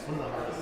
One of the hardest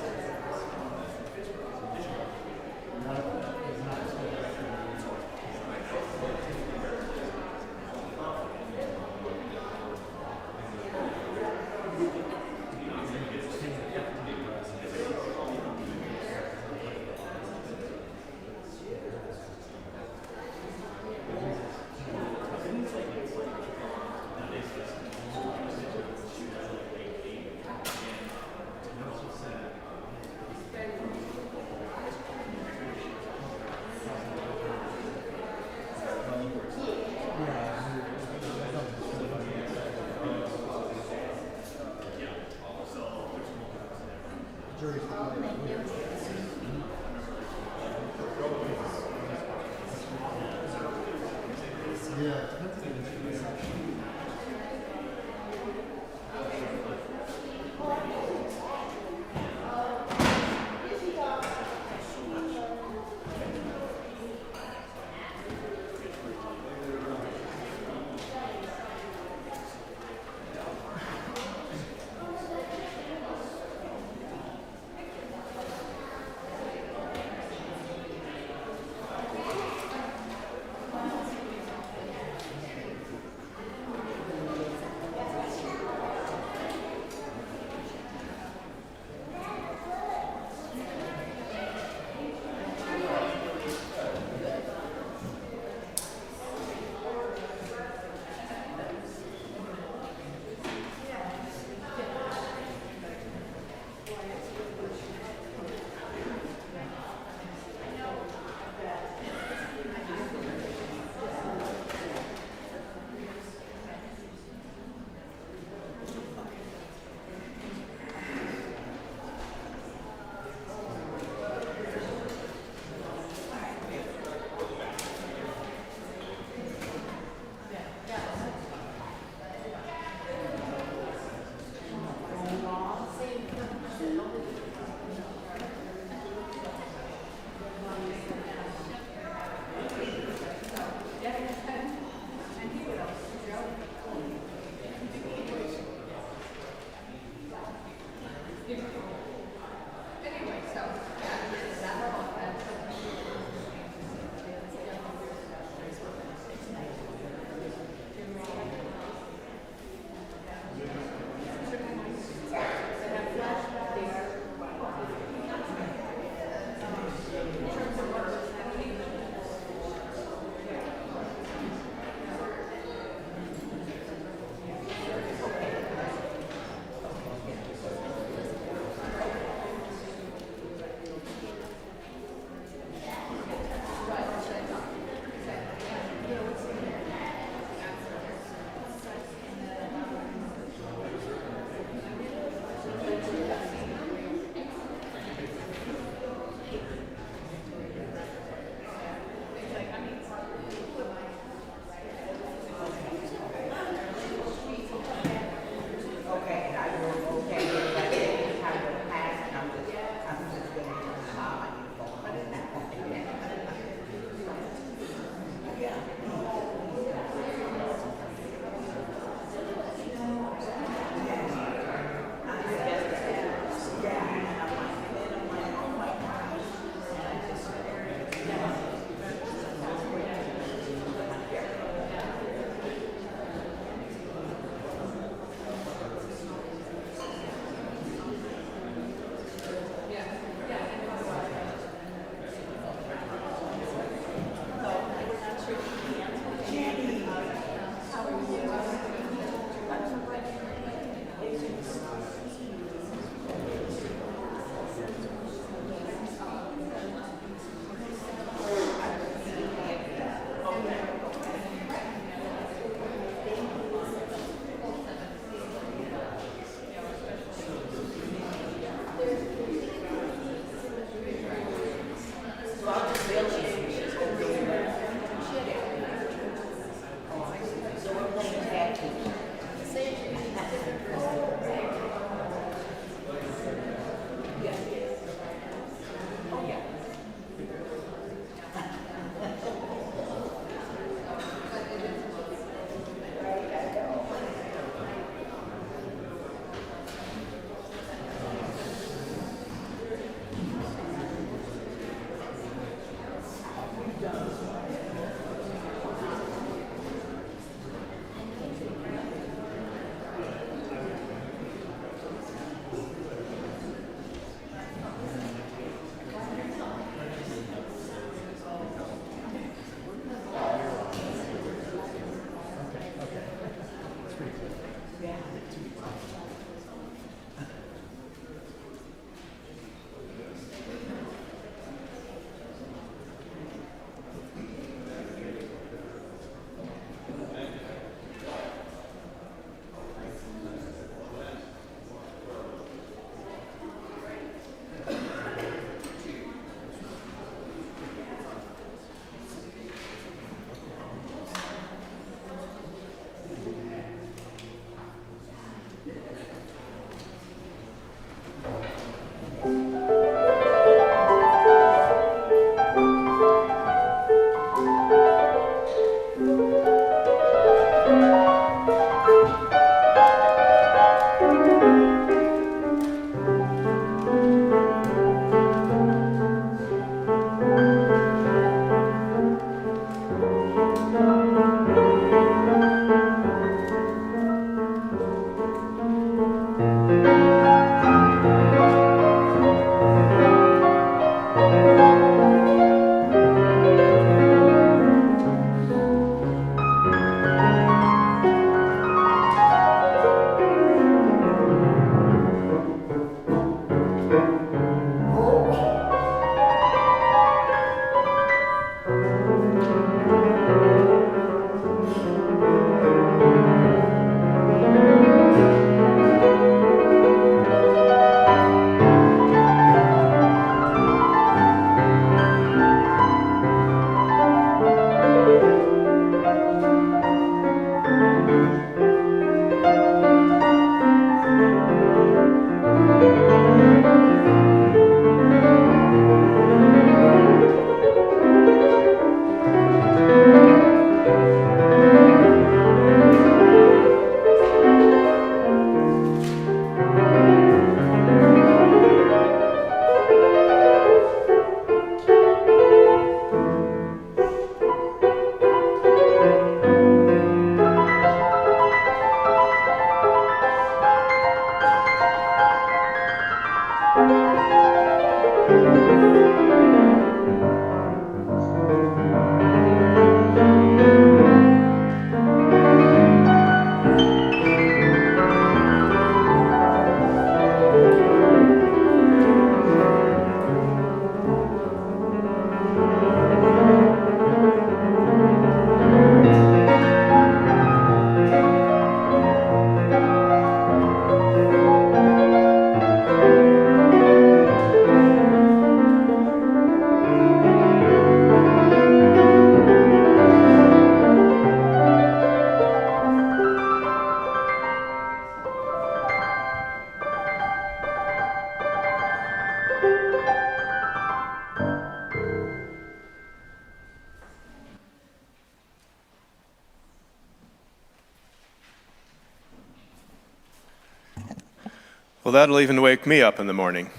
Well, that'll even wake me up in the morning.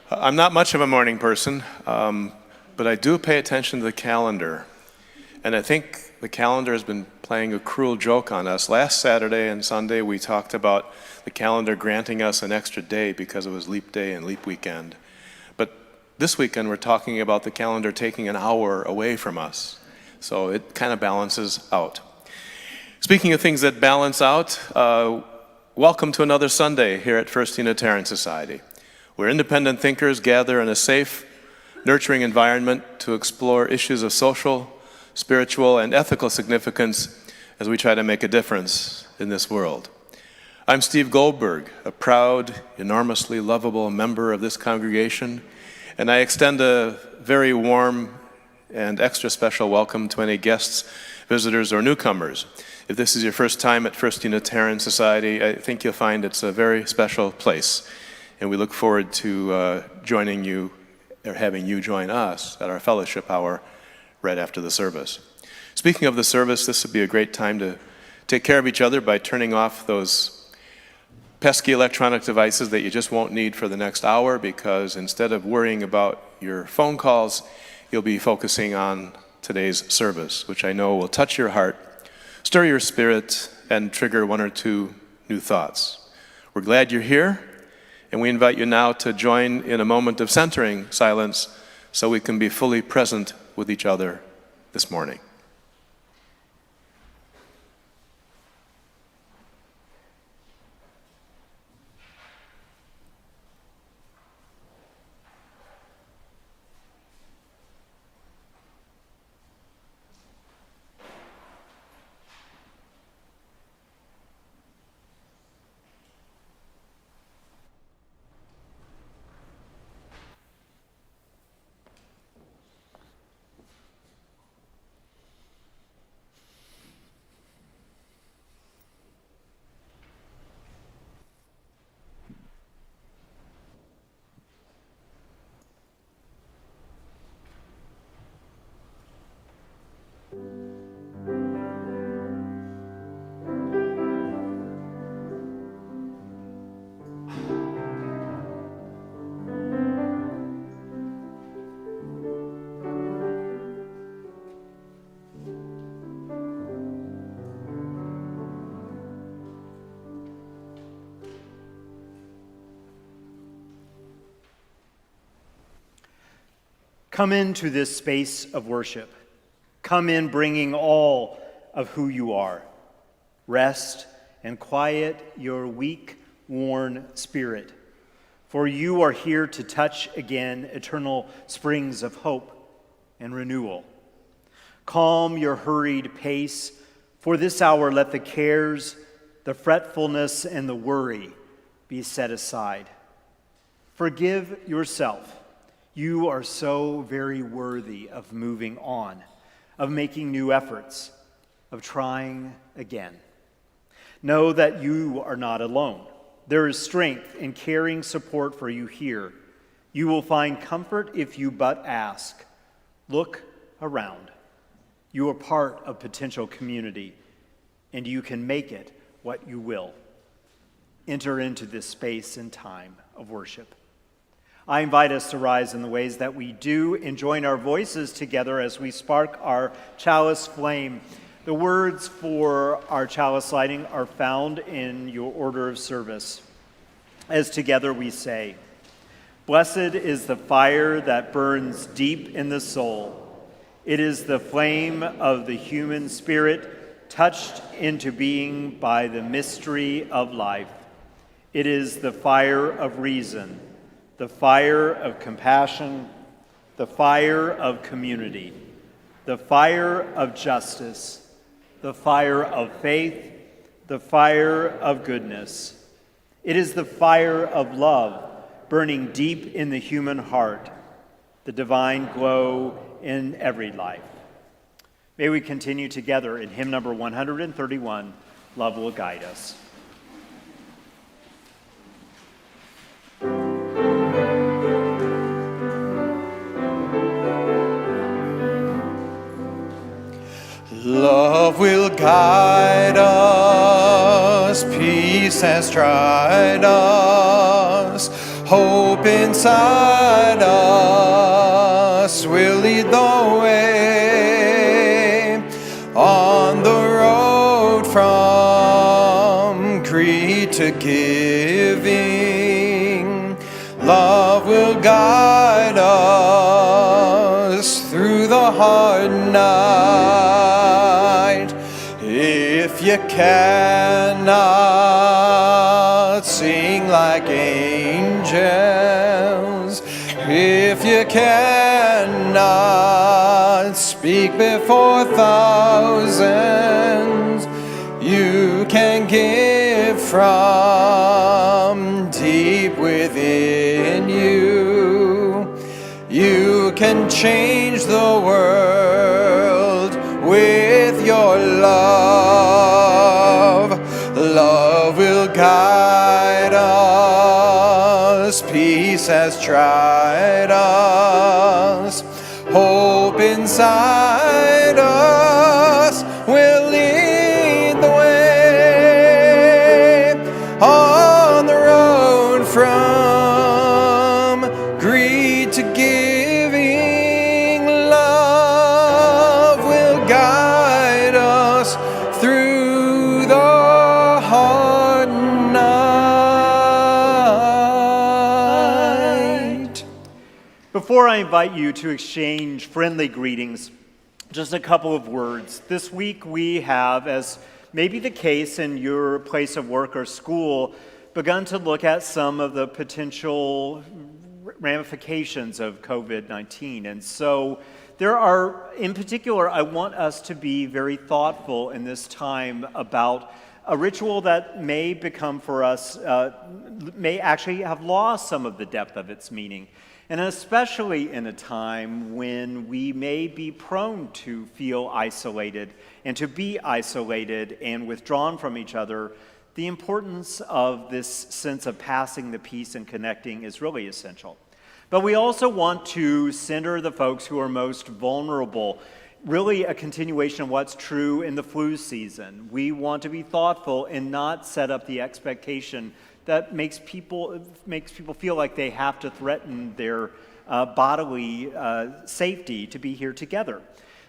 I'm not much of a morning person, but I do pay attention to the calendar. And I think the calendar has been playing a cruel joke on us. Last Saturday and Sunday, we talked about the calendar granting us an extra day because it was leap day and leap weekend. But this weekend, we're talking about the calendar taking an hour away from us. So it kind of balances out. Speaking of things that balance out, welcome to another Sunday here at First Unitarian Society, where independent thinkers gather in a safe, nurturing environment to explore issues of social, spiritual, and ethical significance as we try to make a difference in this world. I'm Steve Goldberg, a proud, enormously lovable member of this congregation, and I extend a very warm and extra special welcome to any guests, visitors, or newcomers. If this is your first time at First Unitarian Society, I think you'll find it's a very special place, and we look forward to joining you, or having you join us at our fellowship hour right after the service. Speaking of the service, this would be a great time to take care of each other by turning off those pesky electronic devices that you just won't need for the next hour, because instead of worrying about your phone calls, you'll be focusing on today's service, which I know will touch your heart, stir your spirit, and trigger one or two new thoughts. We're glad you're here, and we invite you now to join in a moment of centering silence so we can be fully present with each other this morning. Come into this space of worship. Come in bringing all of who you are. Rest and quiet your weak, worn spirit, for you are here to touch again eternal springs of hope and renewal. Calm your hurried pace, for this hour let the cares, the fretfulness, and the worry be set aside. Forgive yourself. You are so very worthy of moving on, of making new efforts, of trying again. Know that you are not alone. There is strength and caring support for you here. You will find comfort if you but ask. Look around. You are part of potential community, and you can make it what you will. Enter into this space and time of worship. I invite us to rise in the ways that we do and join our voices together as we spark our chalice flame. The words for our chalice lighting are found in your order of service. As together we say, "Blessed is the fire that burns deep in the soul. It is the flame of the human spirit touched into being by the mystery of life. It is the fire of reason, the fire of compassion, the fire of community, the fire of justice, the fire of faith, the fire of goodness. It is the fire of love burning deep in the human heart, the divine glow in every life." May we continue together in hymn number 131, Love Will Guide Us. Love will guide us, peace peace has tried us. Hope inside us will lead the way on the road from greed to giving. Love will guide us through the hard night. If you cannot sing like angels, if you cannot speak before thousands, you can give from deep within you. You can change the world with your love. Love will guide us. Peace has tried us. Hope inside us will lead the way on the road from greed to giving. Love will guide us through the hard night. Before I invite you to exchange friendly greetings, just a couple of words. This week we have, as may be the case in your place of work or school, begun to look at some of the potential ramifications of COVID-19. And so there are, in particular, I want us to be very thoughtful in this time about a ritual that may become for us, may actually have lost some of the depth of its meaning. And especially in a time when we may be prone to feel isolated and to be isolated and withdrawn from each other, the importance of this sense of passing the peace and connecting is really essential. But we also want to center the folks who are most vulnerable, really a continuation of what's true in the flu season. We want to be thoughtful and not set up the expectation that makes people feel like they have to threaten their bodily safety to be here together.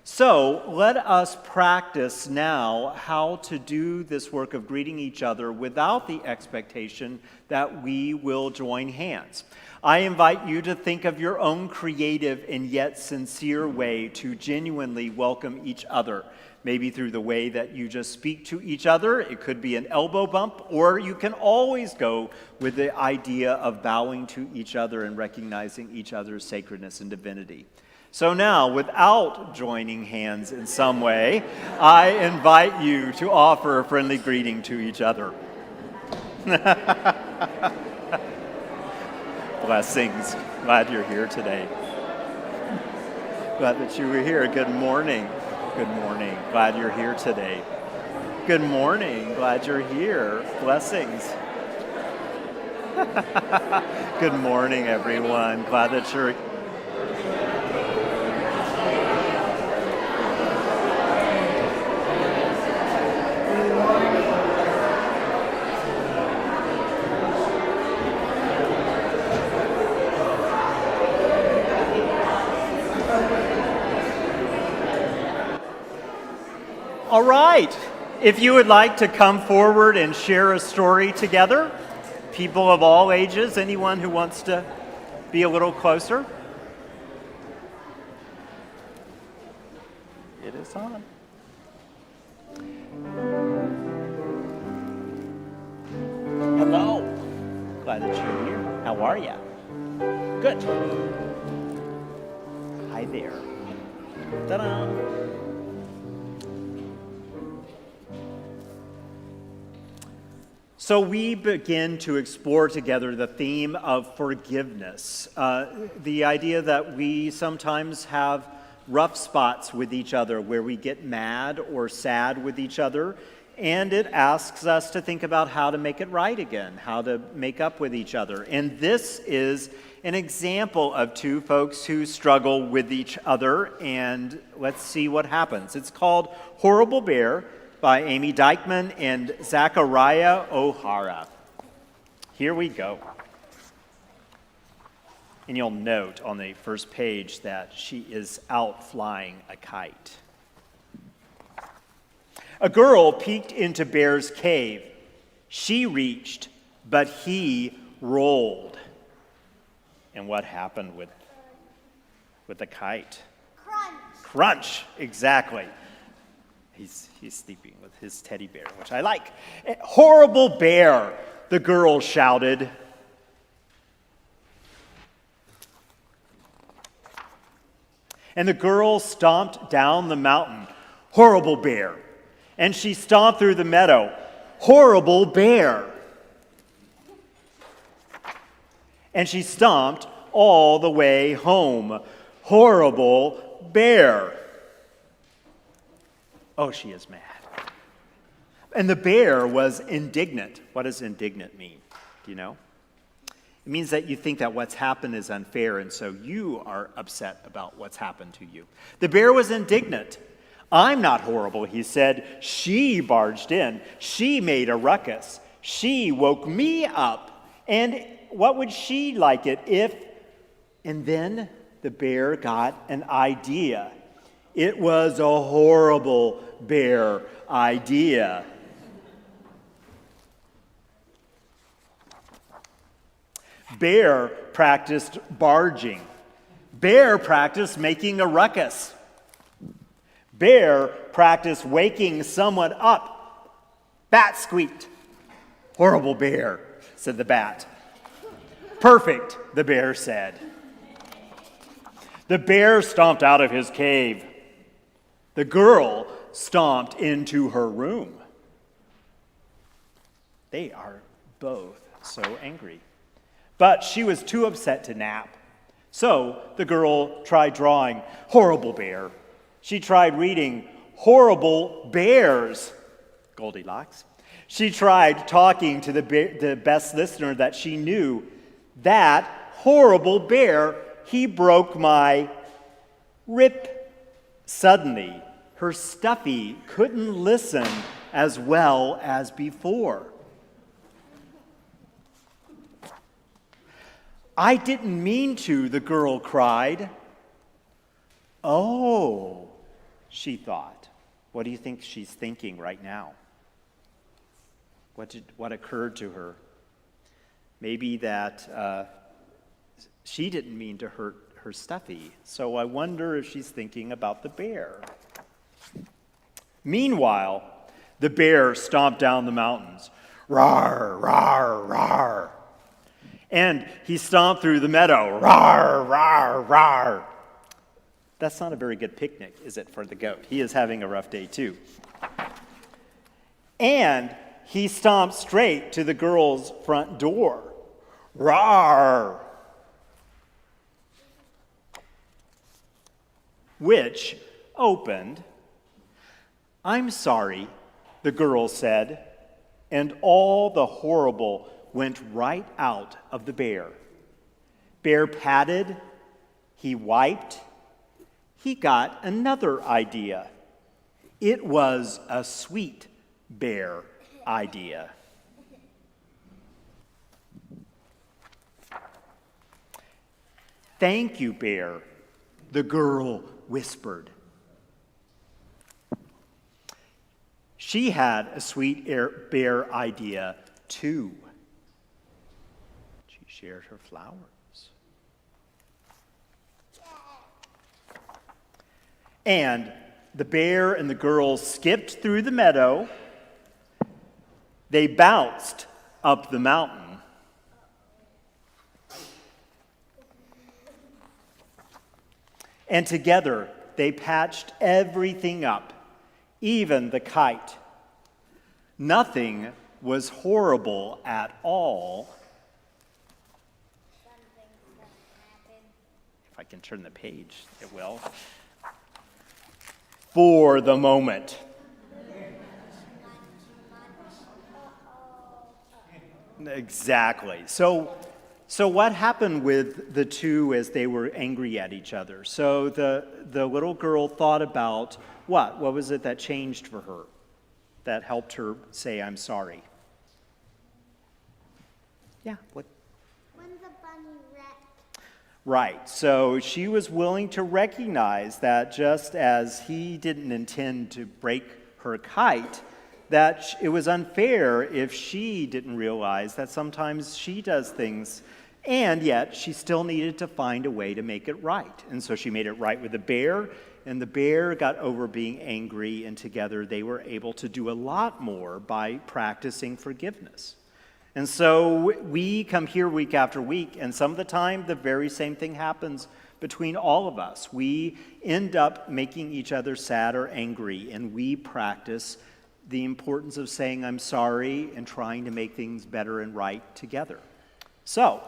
So let us practice now how to do this work of greeting each other without the expectation that we will join hands. I invite you to think of your own creative and yet sincere way to genuinely welcome each other. Maybe through the way that you just speak to each other. It could be an elbow bump, or you can always go with the idea of bowing to each other and recognizing each other's sacredness and divinity. So now, without joining hands in some way, I invite you to offer a friendly greeting to each other. Blessings. Glad you're here today. Glad that you were here. Good morning. Good morning. Glad you're here today. Good morning. Glad you're here. Blessings. Good morning, everyone. Glad that you're All right. If you would like to come forward and share a story together, people of all ages, anyone who wants to be a little closer. It is on. Hello. Glad that you're here. How are you? Good. Hi there. Ta-da. So we begin to explore together the theme of forgiveness, the idea that we sometimes have rough spots with each other where we get mad or sad with each other, and it asks us to think about how to make it right again, how to make up with each other. And this is an example of two folks who struggle with each other, and let's see what happens. It's called Horrible Bear, by Amy Dykman and Zachariah O'Hara. Here we go. And you'll note on the first page that she is out flying a kite. A girl peeked into Bear's cave. She reached, but he rolled. And what happened with the kite? Crunch, exactly. He's sleeping with his teddy bear, which I like. Horrible bear, the girl shouted. And the girl stomped down the mountain. Horrible bear. And she stomped through the meadow. Horrible bear. And she stomped all the way home. Horrible bear. Oh, she is mad. And the bear was indignant. What does indignant mean? Do you know? It means that you think that what's happened is unfair, and so you are upset about what's happened to you. The bear was indignant. I'm not horrible, he said. She barged in. She made a ruckus. She woke me up. And what would she like it if... And then the bear got an idea. It was a horrible bear idea. Bear practiced barging. Bear practiced making a ruckus. Bear practiced waking someone up. Bat squeaked. Horrible bear, said the bat. Perfect, the bear said. The bear stomped out of his cave. The girl stomped into her room. They are both so angry. But she was too upset to nap. So the girl tried drawing Horrible Bear. She tried reading Horrible Bears, Goldilocks. She tried talking to the best listener that she knew. That horrible bear, he broke my rip. Suddenly, her Stuffy couldn't listen as well as before. I didn't mean to, the girl cried. Oh, she thought. What do you think she's thinking right now? What occurred to her? Maybe that she didn't mean to hurt her Stuffy, so I wonder if she's thinking about the bear. Meanwhile, the bear stomped down the mountains. Rawr, rawr, rawr. And he stomped through the meadow. Rawr, rawr, rawr. That's not a very good picnic, is it, for the goat? He is having a rough day, too. And he stomped straight to the girl's front door. Rawr! Which opened. I'm sorry, the girl said, and all the horrible went right out of the bear. Bear patted, he wiped, he got another idea. It was a sweet bear idea. Thank you, bear, the girl whispered. She had a sweet bear idea, too. She shared her flowers. And the bear and the girl skipped through the meadow. They bounced up the mountain. And together, they patched everything up, even the kite. Nothing was horrible at all. If I can turn the page, it will. For the moment. Exactly. So what happened with the two as they were angry at each other? So the little girl thought about what? What was it that changed for her? that helped her say, I'm sorry. Yeah, what? When the bunny wrecked. Right, so she was willing to recognize that just as he didn't intend to break her kite, that it was unfair if she didn't realize that sometimes she does things, and yet she still needed to find a way to make it right. And so she made it right with the bear, and the bear got over being angry, and together they were able to do a lot more by practicing forgiveness. And so we come here week after week, and some of the time the very same thing happens between all of us. We end up making each other sad or angry, and we practice the importance of saying I'm sorry and trying to make things better and right together. So,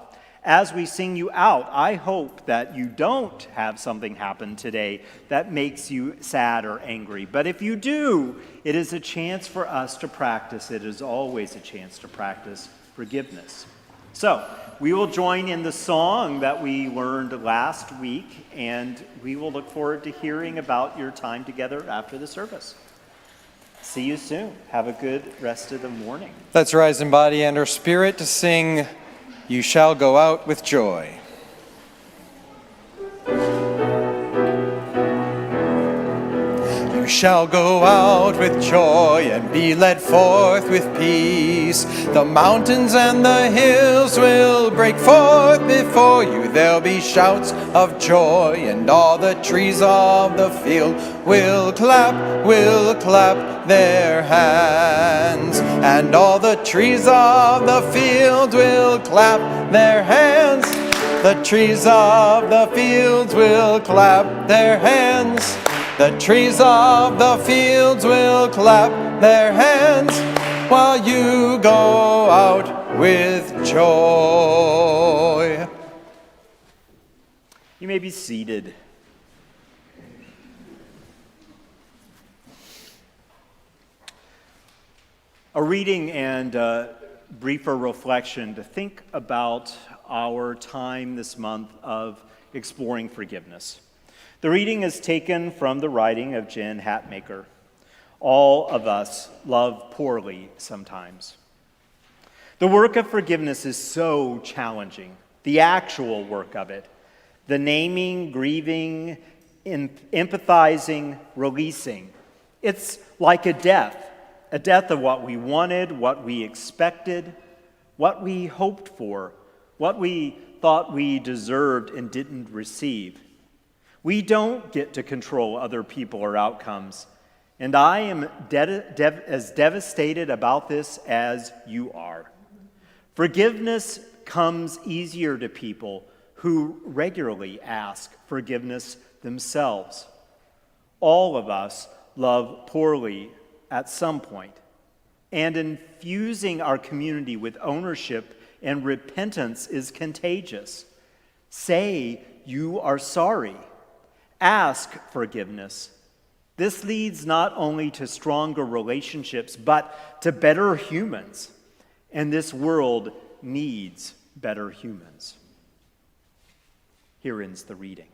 as we sing you out, I hope that you don't have something happen today that makes you sad or angry. But if you do, it is a chance for us to practice. It is always a chance to practice forgiveness. So, we will join in the song that we learned last week, and we will look forward to hearing about your time together after the service. See you soon. Have a good rest of the morning. Let's rise in body and our spirit to sing, You Shall Go Out with Joy. You shall go out with joy and be led forth with peace. The mountains and the hills will break forth before you. There'll be shouts of joy, and all the trees of the field will clap their hands. And all the trees of the field will clap their hands. The trees of the fields will clap their hands. The trees of the fields will clap their hands while you go out with joy. You may be seated. A reading and briefer reflection to think about our time this month of exploring forgiveness. The reading is taken from the writing of Jen Hatmaker. All of us love poorly sometimes. The work of forgiveness is so challenging. The actual work of it. The naming, grieving, empathizing, releasing. It's like a death of what we wanted, what we expected, what we hoped for, what we thought we deserved and didn't receive. We don't get to control other people or outcomes, and I am as devastated about this as you are. Forgiveness comes easier to people who regularly ask forgiveness themselves. All of us love poorly at some point, and infusing our community with ownership and repentance is contagious. Say you are sorry. Ask forgiveness. This leads not only to stronger relationships, but to better humans. And this world needs better humans. Here ends the reading.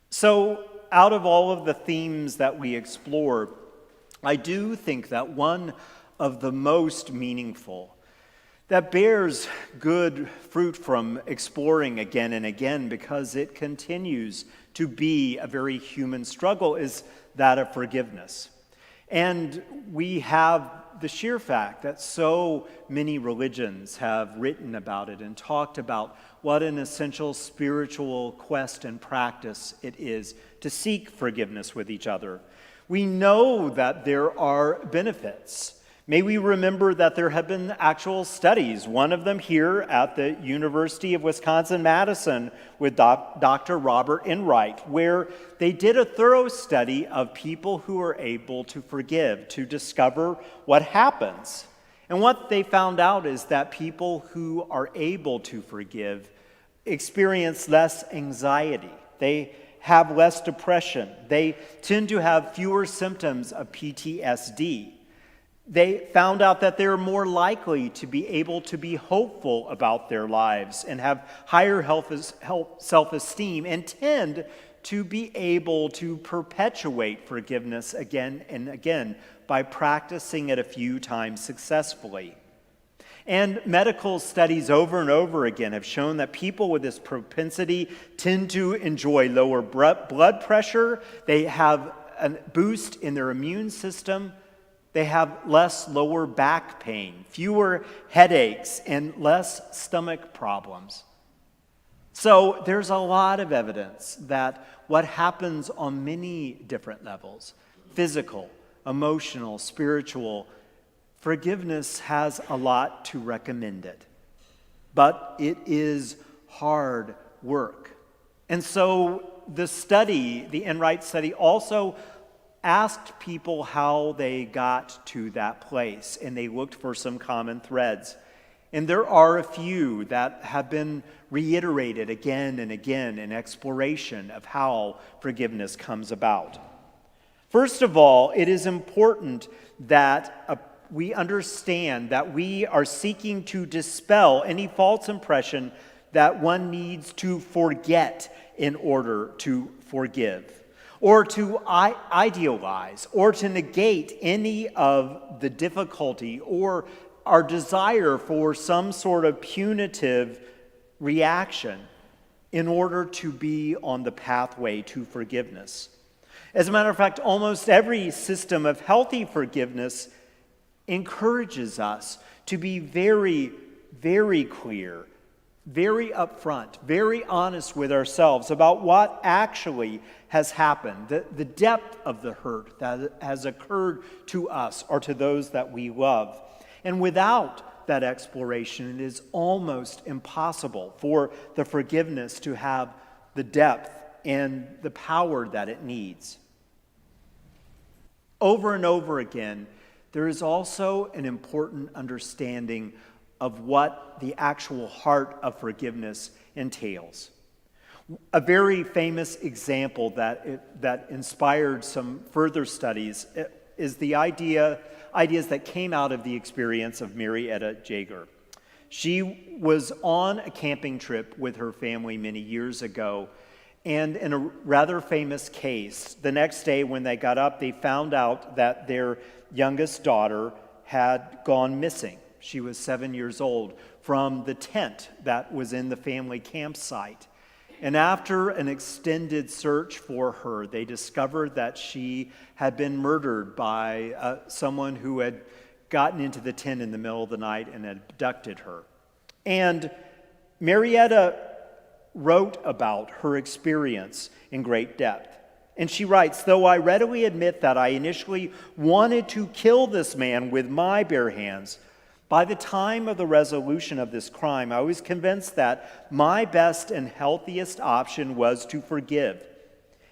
So, out of all of the themes that we explore, I do think that one of the most meaningful, that bears good fruit from exploring again and again because it continues to be a very human struggle, is that of forgiveness. And we have the sheer fact that so many religions have written about it and talked about what an essential spiritual quest and practice it is to seek forgiveness with each other. We know that there are benefits. May we remember that there have been actual studies, one of them here at the University of Wisconsin-Madison with Dr. Robert Enright, where they did a thorough study of people who are able to forgive, to discover what happens. And what they found out is that people who are able to forgive experience less anxiety. They have less depression. They tend to have fewer symptoms of PTSD. They found out that they're more likely to be able to be hopeful about their lives and have higher self-esteem and tend to be able to perpetuate forgiveness again and again by practicing it a few times successfully. And medical studies over and over again have shown that people with this propensity tend to enjoy lower blood pressure, they have a boost in their immune system, they have less lower back pain, fewer headaches, and less stomach problems. So there's a lot of evidence that what happens on many different levels, physical, emotional, spiritual, forgiveness has a lot to recommend it. But it is hard work. And so the Enright study also asked people how they got to that place, and they looked for some common threads. And there are a few that have been reiterated again and again in exploration of how forgiveness comes about. First of all, it is important that we understand that we are seeking to dispel any false impression that one needs to forget in order to forgive, or to idealize, or to negate any of the difficulty or our desire for some sort of punitive reaction in order to be on the pathway to forgiveness. As a matter of fact, almost every system of healthy forgiveness encourages us to be very, very clear, very upfront, very honest with ourselves about what actually has happened, the depth of the hurt that has occurred to us or to those that we love. And without that exploration, it is almost impossible for the forgiveness to have the depth and the power that it needs. Over and over again, there is also an important understanding of what the actual heart of forgiveness entails. A very famous example that inspired some further studies is the ideas that came out of the experience of Marietta Jaeger. She was on a camping trip with her family many years ago, and in a rather famous case, the next day when they got up, they found out that their youngest daughter had gone missing. She was 7 years old, from the tent that was in the family campsite. And after an extended search for her, they discovered that she had been murdered by someone who had gotten into the tent in the middle of the night and abducted her. And Marietta wrote about her experience in great depth. And she writes, "Though I readily admit that I initially wanted to kill this man with my bare hands, by the time of the resolution of this crime, I was convinced that my best and healthiest option was to forgive.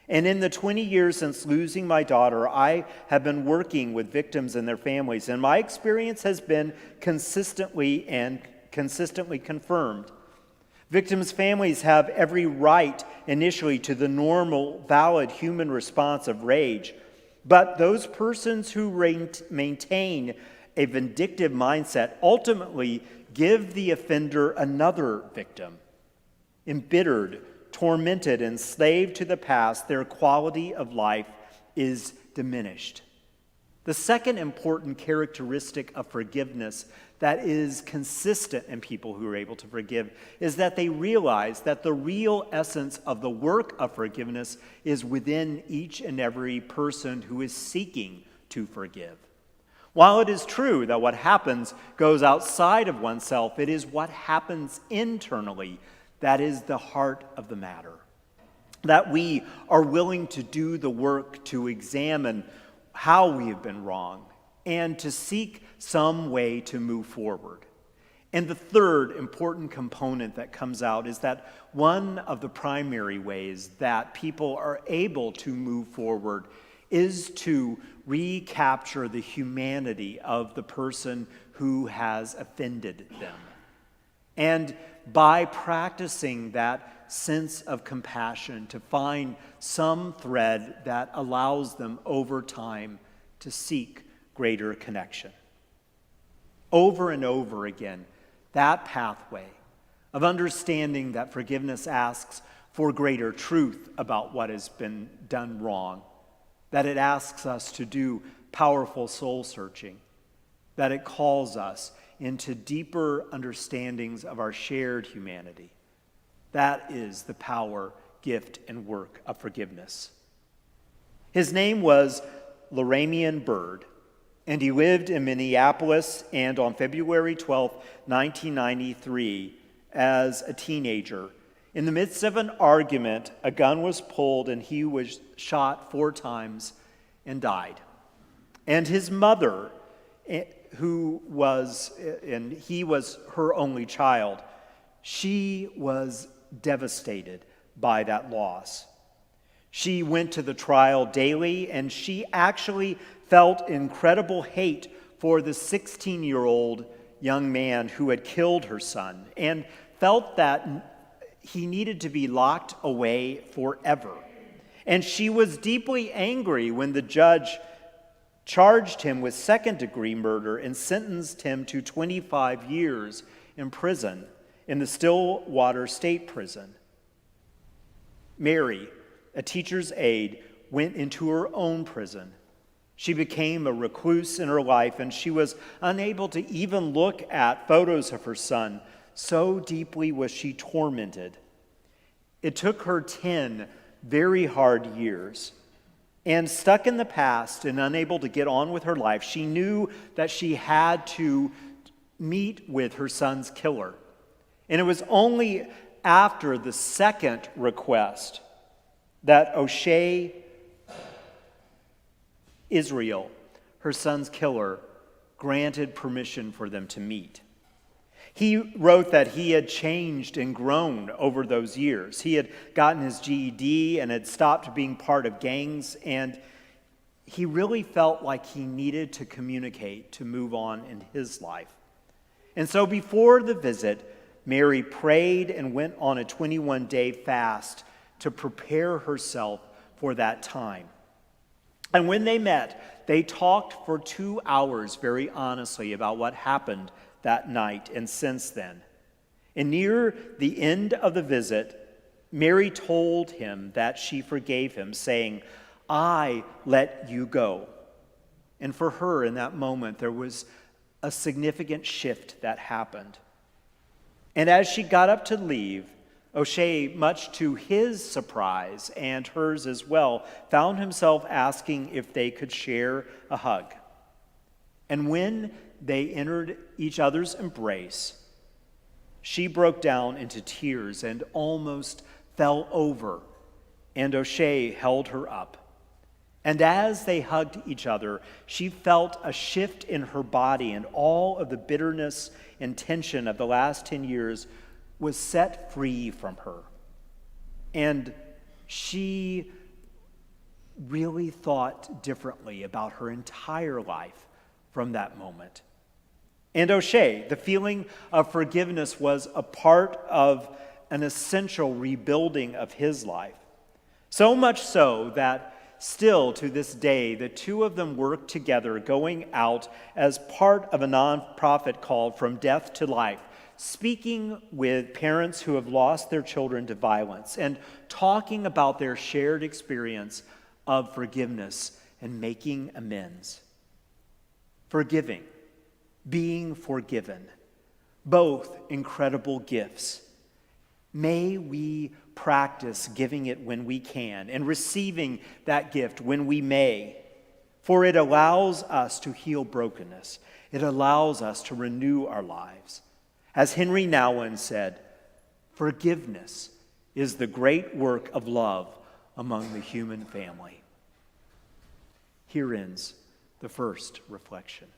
And in the 20 years since losing my daughter, I have been working with victims and their families, and my experience has been consistently confirmed. Victims' families have every right initially to the normal, valid human response of rage, but those persons who maintain a vindictive mindset ultimately give the offender another victim. Embittered, tormented, enslaved to the past, their quality of life is diminished." The second important characteristic of forgiveness that is consistent in people who are able to forgive is that they realize that the real essence of the work of forgiveness is within each and every person who is seeking to forgive. While it is true that what happens goes outside of oneself, it is what happens internally that is the heart of the matter. That we are willing to do the work to examine how we have been wrong and to seek some way to move forward. And the third important component that comes out is that one of the primary ways that people are able to move forward is to recapture the humanity of the person who has offended them. And by practicing that sense of compassion, to find some thread that allows them over time to seek greater connection. Over and over again, that pathway of understanding that forgiveness asks for greater truth about what has been done wrong, that it asks us to do powerful soul searching, that it calls us into deeper understandings of our shared humanity. That is the power, gift, and work of forgiveness. His name was Loramian Bird, and he lived in Minneapolis, and on February 12, 1993, as a teenager, in the midst of an argument, a gun was pulled and he was shot 4 times and died. And his mother, he was her only child, she was devastated by that loss. She went to the trial daily, and she actually felt incredible hate for the 16-year-old young man who had killed her son, and felt that he needed to be locked away forever. And she was deeply angry when the judge charged him with second-degree murder and sentenced him to 25 years in prison in the Stillwater State Prison. Mary, a teacher's aide, went into her own prison. She became a recluse in her life, and she was unable to even look at photos of her son. So deeply was she tormented. It took her 10 very hard years. And stuck in the past and unable to get on with her life, she knew that she had to meet with her son's killer. And it was only after the second request that O'Shea Israel, her son's killer, granted permission for them to meet. He wrote that he had changed and grown over those years. He had gotten his GED and had stopped being part of gangs, and he really felt like he needed to communicate to move on in his life. And so before the visit, Mary prayed and went on a 21-day fast to prepare herself for that time. And when they met, they talked for 2 hours very honestly about what happened that night and since then. And near the end of the visit, Mary told him that she forgave him, saying, "I let you go." And for her in that moment, there was a significant shift that happened. And as she got up to leave, O'Shea, much to his surprise and hers as well, found himself asking if they could share a hug. And when they entered each other's embrace, she broke down into tears and almost fell over, and O'Shea held her up. And as they hugged each other, she felt a shift in her body, and all of the bitterness and tension of the last 10 years was set free from her. And she really thought differently about her entire life from that moment. And O'Shea, the feeling of forgiveness was a part of an essential rebuilding of his life. So much so that still to this day, the two of them work together, going out as part of a nonprofit called From Death to Life, speaking with parents who have lost their children to violence and talking about their shared experience of forgiveness and making amends. Forgiving, being forgiven, both incredible gifts. May we practice giving it when we can and receiving that gift when we may, for it allows us to heal brokenness. It allows us to renew our lives. As Henry Nouwen said, forgiveness is the great work of love among the human family. Here ends the first reflection.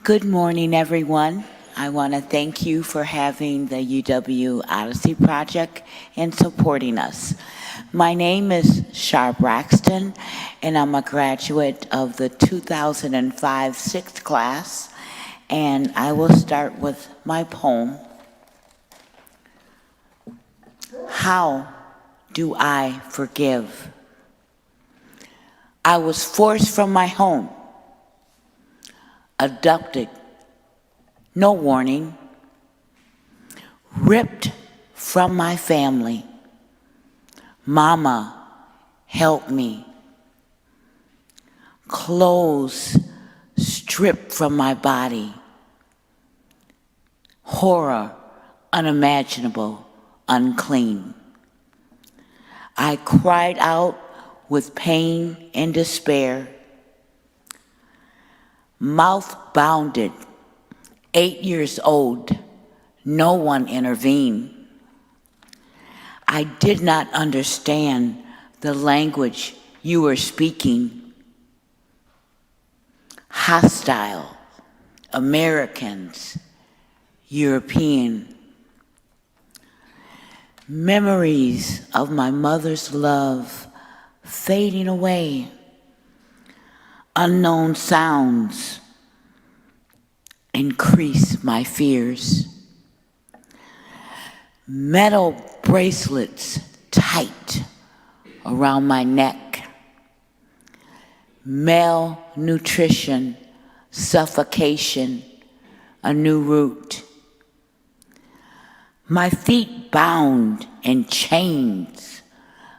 Good morning, everyone. I want to thank you for having the UW Odyssey Project and supporting us. My name is Shar Braxton, and I'm a graduate of the 2005 sixth class, and I will start with my poem, How Do I Forgive? I was forced from my home, abducted, no warning, ripped from my family. Mama, help me. Clothes stripped from my body. Horror, unimaginable, unclean. I cried out with pain and despair. Mouth bounded, 8 years old, no one intervened. I did not understand the language you were speaking. Hostile, Americans, European. Memories of my mother's love fading away. Unknown sounds increase my fears. Metal bracelets tight around my neck. Malnutrition, suffocation, a new route. My feet bound in chains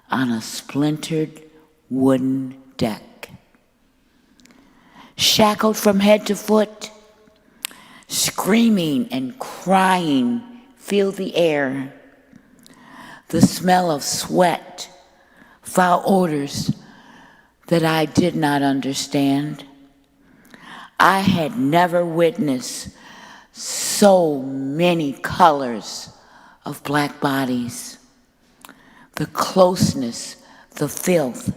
on a splintered wooden deck. Shackled from head to foot, screaming and crying, fill the air. The smell of sweat, foul odors that I did not understand. I had never witnessed so many colors of black bodies. The closeness, the filth,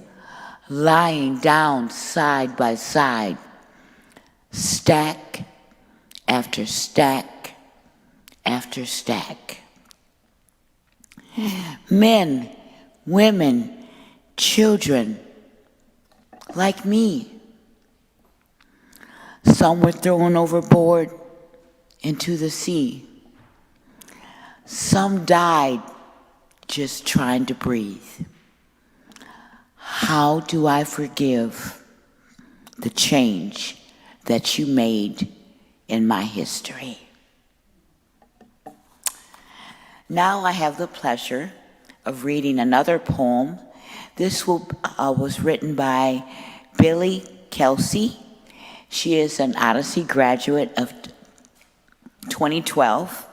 lying down side by side, stack after stack after stack. Men, women, children, like me. Some were thrown overboard into the sea. Some died just trying to breathe. How do I forgive the change that you made in my history? Now I have the pleasure of reading another poem. This was written by Billy Kelsey. She is an Odyssey graduate of 2012,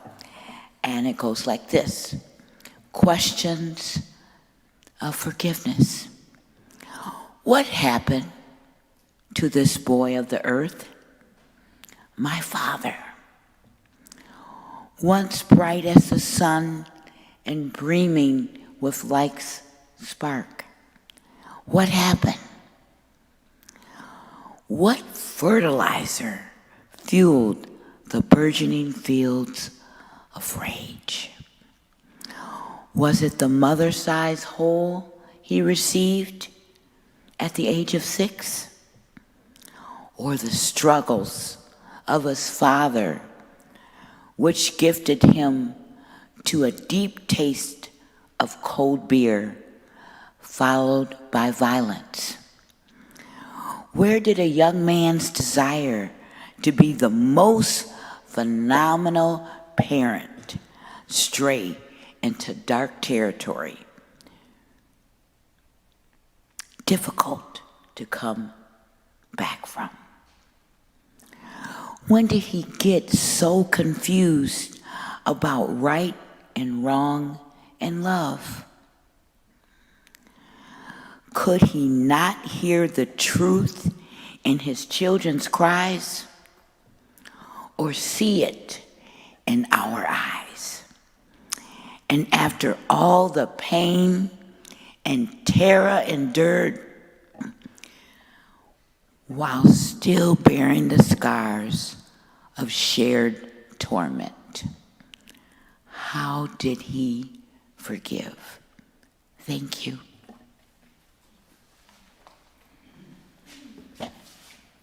and it goes like this. Questions of forgiveness. What happened to this boy of the earth? My father. Once bright as the sun and beaming with life's spark. What happened? What fertilizer fueled the burgeoning fields of rage? Was it the mother-sized hole he received at the age of 6? Or the struggles of his father, which gifted him to a deep taste of cold beer, followed by violence? Where did a young man's desire to be the most phenomenal parent stray into dark territory? Difficult to come back from. When did he get so confused about right and wrong and love? Could he not hear the truth in his children's cries or see it in our eyes? And after all the pain and terror endured, while still bearing the scars of shared torment. How did he forgive? Thank you.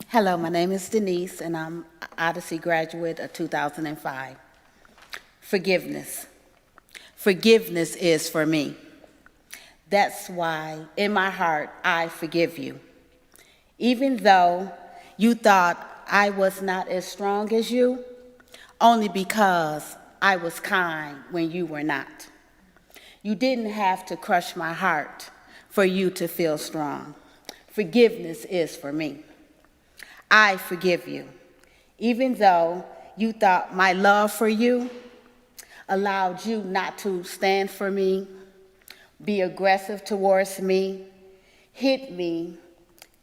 Hello, my name is Denise, and I'm Odyssey graduate of 2005. Forgiveness. Forgiveness is for me. That's why, in my heart, I forgive you. Even though you thought I was not as strong as you, only because I was kind when you were not. You didn't have to crush my heart for you to feel strong. Forgiveness is for me. I forgive you, even though you thought my love for you allowed you not to stand for me, be aggressive towards me, hit me,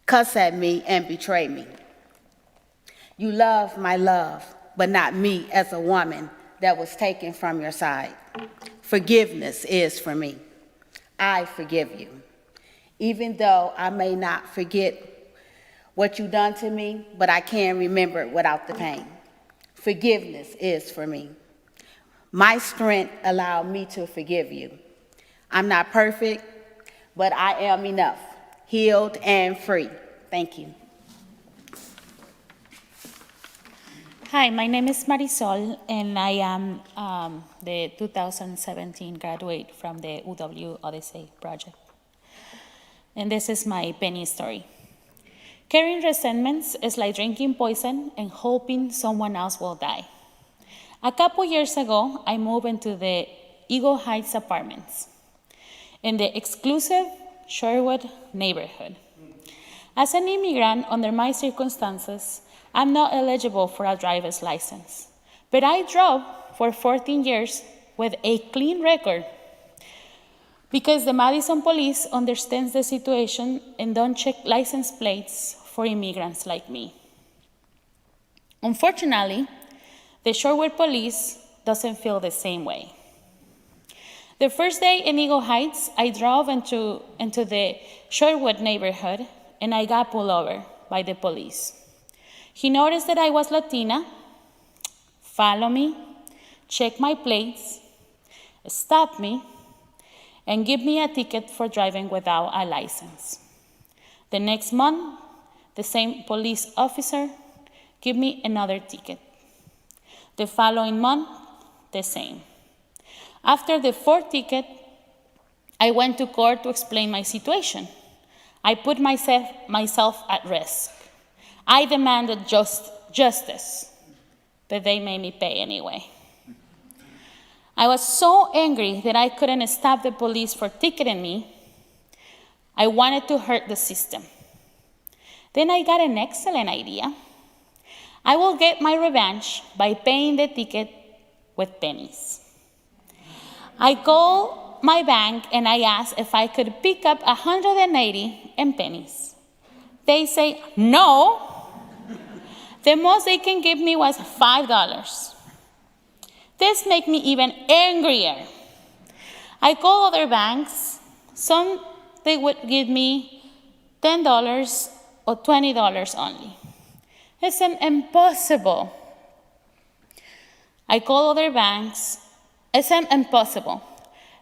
cuss at me, and betray me. You love my love, but not me as a woman that was taken from your side. Forgiveness is for me. I forgive you, even though I may not forget what you done to me, but I can remember it without the pain. Forgiveness is for me. My strength allowed me to forgive you. I'm not perfect, but I am enough, healed and free. Thank you. Hi, my name is Marisol, and I am the 2017 graduate from the UW Odyssey Project. And this is my penny story. Carrying resentments is like drinking poison and hoping someone else will die. A couple years ago, I moved into the Eagle Heights apartments in the exclusive Sherwood neighborhood. As an immigrant, under my circumstances, I'm not eligible for a driver's license, but I drove for 14 years with a clean record because the Madison police understands the situation and don't check license plates for immigrants like me. Unfortunately, the Sherwood police doesn't feel the same way. The first day in Eagle Heights, I drove into the Sherwood neighborhood and I got pulled over by the police. He noticed that I was Latina, followed me, checked my plates, stopped me, and gave me a ticket for driving without a license. The next month, the same police officer gave me another ticket. The following month, the same. After the fourth ticket, I went to court to explain my situation. I put myself at risk. I demanded justice, but they made me pay anyway. I was so angry that I couldn't stop the police for ticketing me. I wanted to hurt the system. Then I got an excellent idea. I will get my revenge by paying the ticket with pennies. I called my bank and I asked if I could pick up 180 in pennies. They say, no. The most they can give me was $5. This made me even angrier. I called other banks. Some they would give me $10 or $20 only. It's impossible. I call other banks. It's impossible.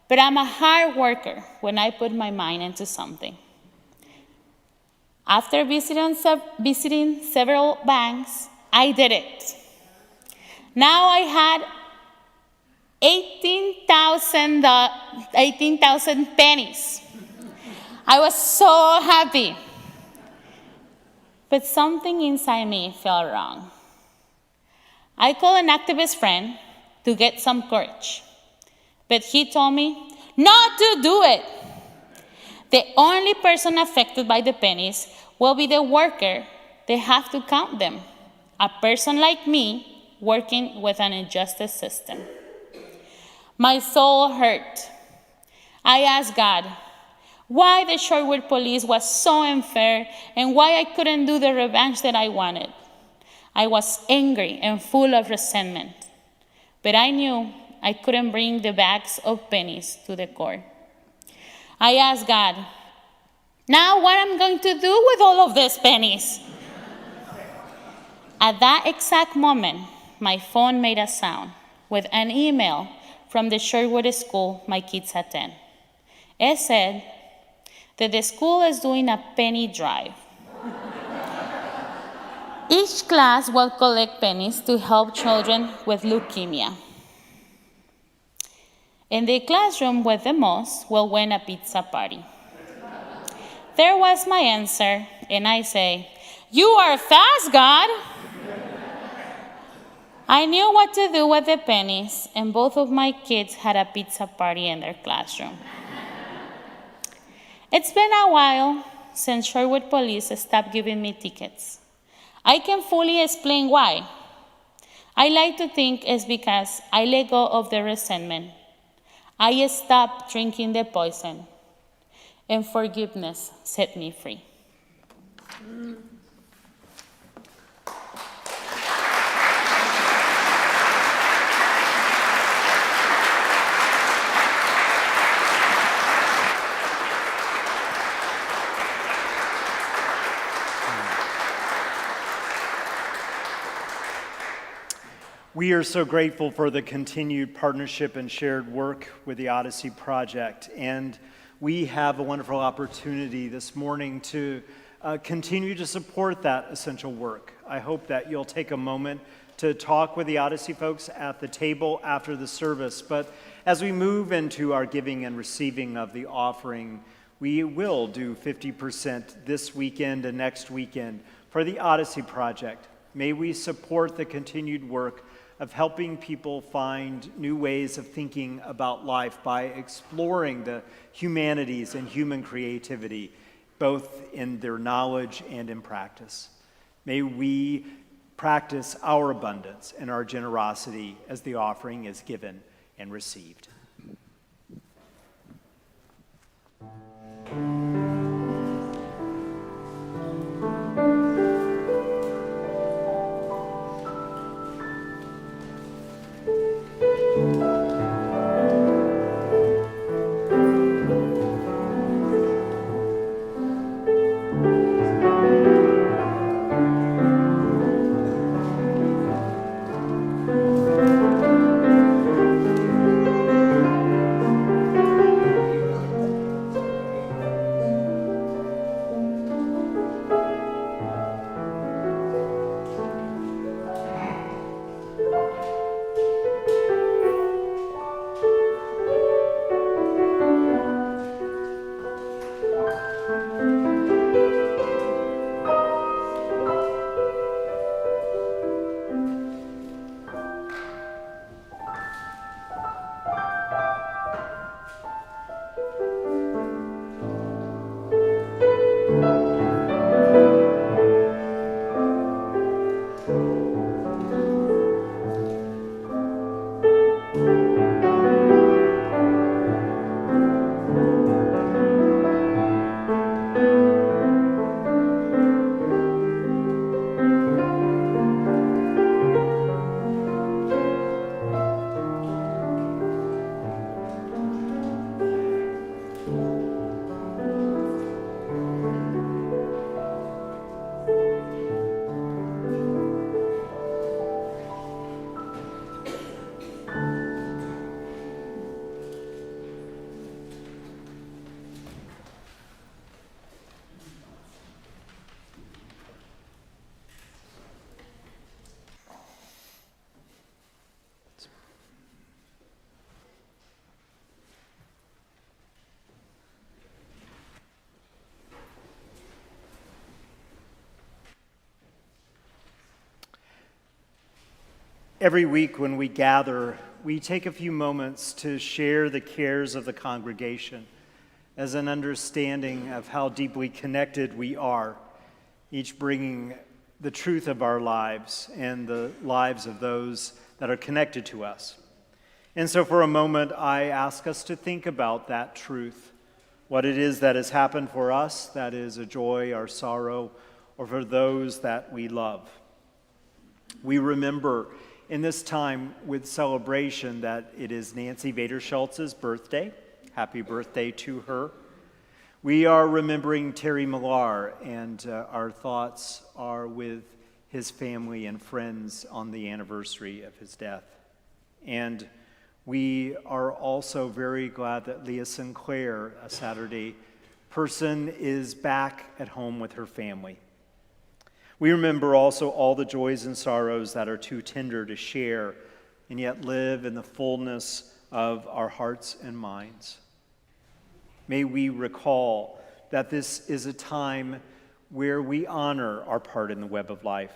But I'm a hard worker when I put my mind into something. After visiting several banks, I did it. Now I had 18,000 pennies. I was so happy. But something inside me felt wrong. I called an activist friend to get some courage, but he told me not to do it. The only person affected by the pennies will be the worker. They have to count them. A person like me working with an injustice system. My soul hurt. I asked God why the Sherwood police was so unfair and why I couldn't do the revenge that I wanted. I was angry and full of resentment, but I knew I couldn't bring the bags of pennies to the court. I asked God, now what am I going to do with all of these pennies? At that exact moment, my phone made a sound with an email from the Sherwood school my kids attend. It said that the school is doing a penny drive. Each class will collect pennies to help children with leukemia. And the classroom with the most will win a pizza party. There was my answer, and I say, "You are fast, God." I knew what to do with the pennies, and both of my kids had a pizza party in their classroom. It's been a while since Sherwood Police stopped giving me tickets. I can fully explain why. I like to think it's because I let go of the resentment. I stopped drinking the poison, and forgiveness set me free. We are so grateful for the continued partnership and shared work with the Odyssey Project. And we have a wonderful opportunity this morning to continue to support that essential work. I hope that you'll take a moment to talk with the Odyssey folks at the table after the service. But as we move into our giving and receiving of the offering, we will do 50% this weekend and next weekend for the Odyssey Project. May we support the continued work of helping people find new ways of thinking about life by exploring the humanities and human creativity, both in their knowledge and in practice. May we practice our abundance and our generosity as the offering is given and received. Every week when we gather, we take a few moments to share the cares of the congregation as an understanding of how deeply connected we are, each bringing the truth of our lives and the lives of those that are connected to us. And so for a moment, I ask us to think about that truth, what it is that has happened for us, that is a joy or sorrow, or for those that we love. We remember in this time with celebration that it is Nancy Vader-Schultz's birthday. Happy birthday to her. We are remembering Terry Millar, and our thoughts are with his family and friends on the anniversary of his death. And we are also very glad that Leah Sinclair, a Saturday person, is back at home with her family. We remember also all the joys and sorrows that are too tender to share and yet live in the fullness of our hearts and minds. May we recall that this is a time where we honor our part in the web of life,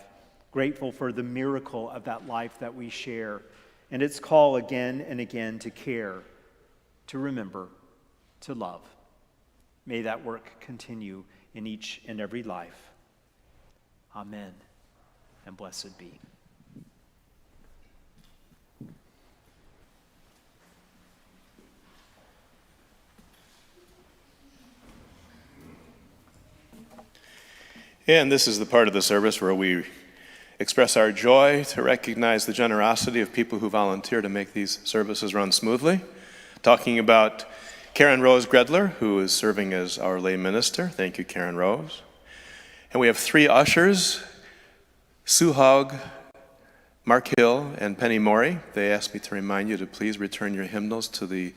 grateful for the miracle of that life that we share, and its call again and again to care, to remember, to love. May that work continue in each and every life. Amen, and blessed be. And this is the part of the service where we express our joy to recognize the generosity of people who volunteer to make these services run smoothly. Talking about Karen Rose Gredler, who is serving as our lay minister. Thank you, Karen Rose. And we have 3 ushers, Sue Hogg, Mark Hill, and Penny Morey. They asked me to remind you to please return your hymnals to the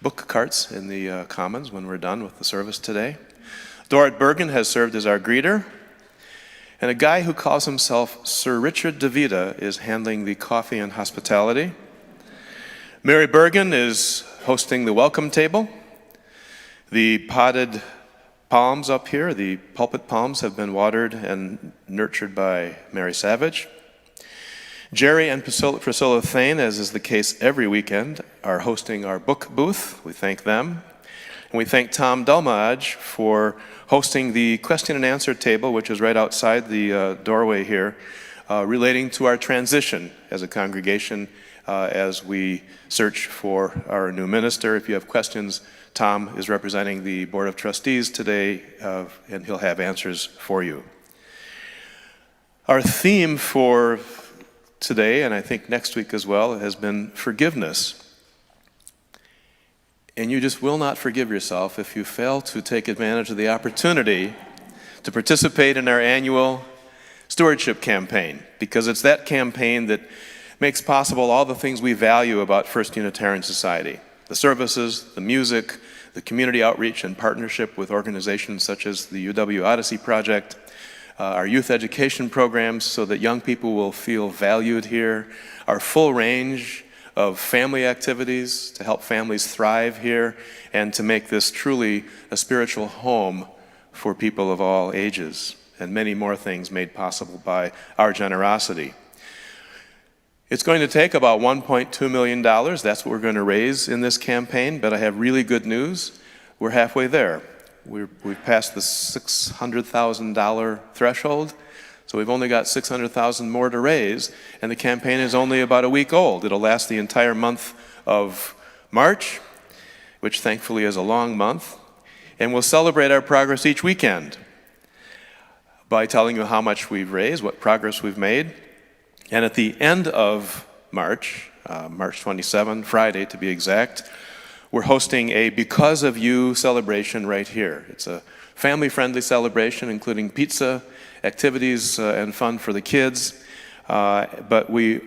book carts in the Commons when we're done with the service today. Dorrit Bergen has served as our greeter. And a guy who calls himself Sir Richard DeVita is handling the coffee and hospitality. Mary Bergen is hosting the welcome table. The potted palms up here, the pulpit palms, have been watered and nurtured by Mary Savage. Jerry and Priscilla Thane, as is the case every weekend, are hosting our book booth. We thank them. And we thank Tom Delmage for hosting the question and answer table, which is right outside the doorway here, relating to our transition as a congregation as we search for our new minister. If you have questions, Tom is representing the Board of Trustees today, and he'll have answers for you. Our theme for today, and I think next week as well, has been forgiveness. And you just will not forgive yourself if you fail to take advantage of the opportunity to participate in our annual stewardship campaign, because it's that campaign that makes possible all the things we value about First Unitarian Society. The services, the music, the community outreach and partnership with organizations such as the UW Odyssey Project, our youth education programs so that young people will feel valued here, our full range of family activities to help families thrive here and to make this truly a spiritual home for people of all ages, and many more things made possible by our generosity. It's going to take about $1.2 million. That's what we're going to raise in this campaign, but I have really good news. We're halfway there. We've passed the $600,000 threshold. So we've only got $600,000 more to raise, and the campaign is only about a week old. It'll last the entire month of March, which thankfully is a long month, and we'll celebrate our progress each weekend by telling you how much we've raised, what progress we've made. And at the end of March, March 27, Friday to be exact, we're hosting a Because of You celebration right here. It's a family-friendly celebration, including pizza, activities, and fun for the kids. But we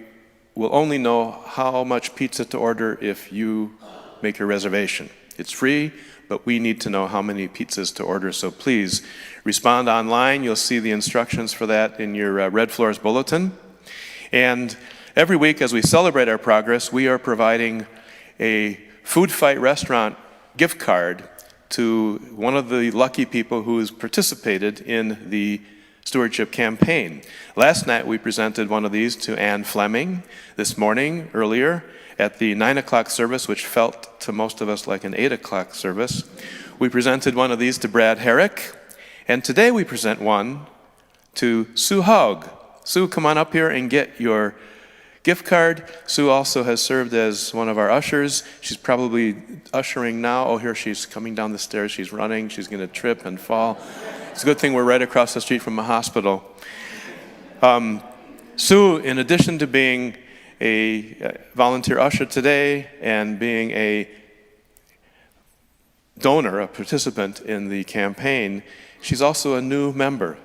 will only know how much pizza to order if you make your reservation. It's free, but we need to know how many pizzas to order, so please respond online. You'll see the instructions for that in your Red Floors bulletin. And every week as we celebrate our progress, we are providing a Food Fight restaurant gift card to one of the lucky people who has participated in the stewardship campaign. Last night we presented one of these to Ann Fleming. This morning, earlier, at the 9 o'clock service, which felt to most of us like an 8 o'clock service, we presented one of these to Brad Herrick. And today we present one to Sue Hogg. Sue, come on up here and get your gift card. Sue also has served as one of our ushers. She's probably ushering now. Oh, here she's coming down the stairs. She's running. She's going to trip and fall. It's a good thing we're right across the street from a hospital. Sue, in addition to being a volunteer usher today and being a donor, a participant in the campaign, she's also a new member.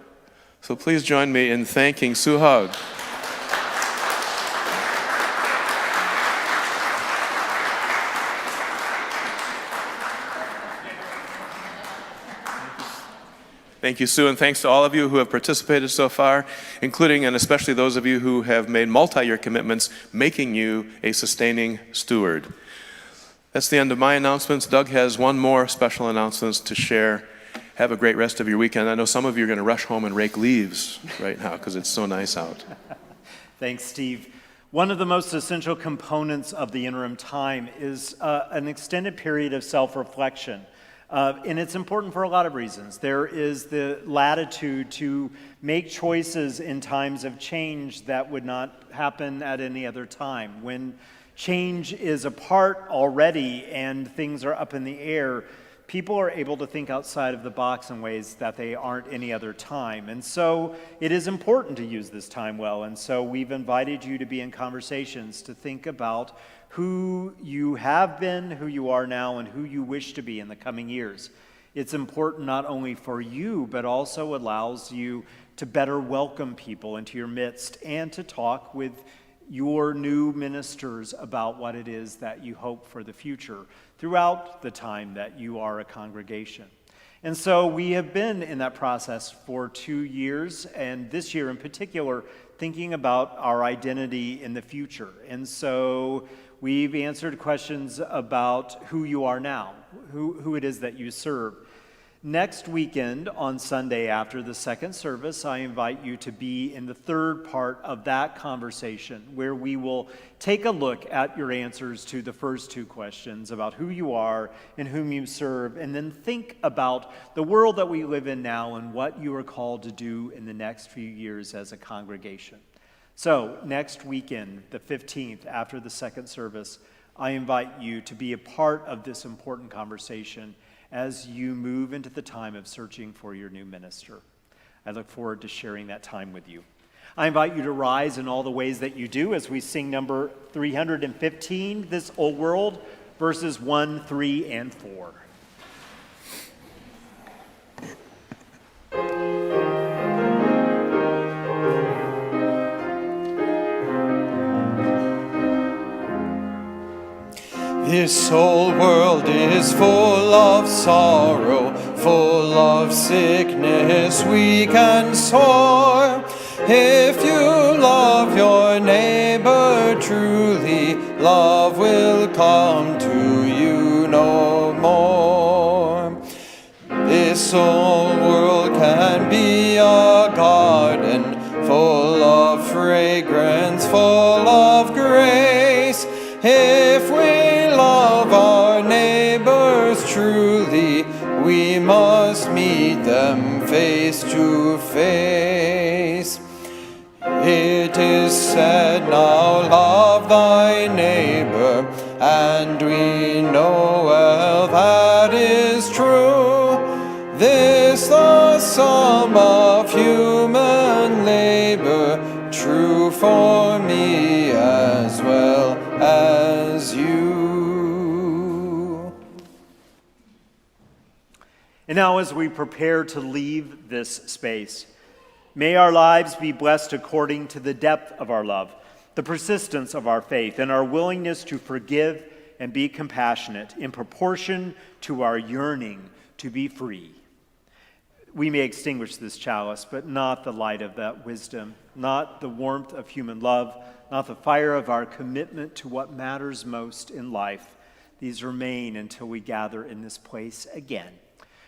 So please join me in thanking Sue Hug. Thank you, Sue, and thanks to all of you who have participated so far, including and especially those of you who have made multi-year commitments, making you a sustaining steward. That's the end of my announcements. Doug has one more special announcement to share. Have a great rest of your weekend. I know some of you are going to rush home and rake leaves right now because it's so nice out. Thanks, Steve. One of the most essential components of the interim time is an extended period of self-reflection. And it's important for a lot of reasons. There is the latitude to make choices in times of change that would not happen at any other time. When change is apart already and things are up in the air, people are able to think outside of the box in ways that they aren't any other time. And so it is important to use this time well. And so we've invited you to be in conversations to think about who you have been, who you are now, and who you wish to be in the coming years. It's important not only for you, but also allows you to better welcome people into your midst and to talk with your new ministers about what it is that you hope for the future throughout the time that you are a congregation. And so we have been in that process for 2 years, and this year in particular, thinking about our identity in the future. And so we've answered questions about who you are now, who it is that you serve. Next weekend, on Sunday after the second service, I invite you to be in the third part of that conversation, where we will take a look at your answers to the first two questions about who you are and whom you serve, and then think about the world that we live in now and what you are called to do in the next few years as a congregation. So, next weekend, the 15th, after the second service, I invite you to be a part of this important conversation as you move into the time of searching for your new minister. I look forward to sharing that time with you. I invite you to rise in all the ways that you do as we sing number 315, This Old World, verses 1, 3, and 4. This old world is full of sorrow, full of sickness, weak and sore. If you love your neighbor truly, love will come to you no more. This old world can be a garden full of fragrance, full of grace. If we love our neighbors truly, we must meet them face to face. It is said, now love thy neighbor, and we know well that is true. This the sum of human labor, true for me as well as you. And now, as we prepare to leave this space, may our lives be blessed according to the depth of our love, the persistence of our faith, and our willingness to forgive and be compassionate in proportion to our yearning to be free. We may extinguish this chalice, but not the light of that wisdom, not the warmth of human love, not the fire of our commitment to what matters most in life. These remain until we gather in this place again.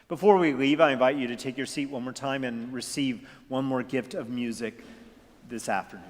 Before we leave, I invite you to take your seat one more time and receive one more gift of music this afternoon.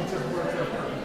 just works out perfect.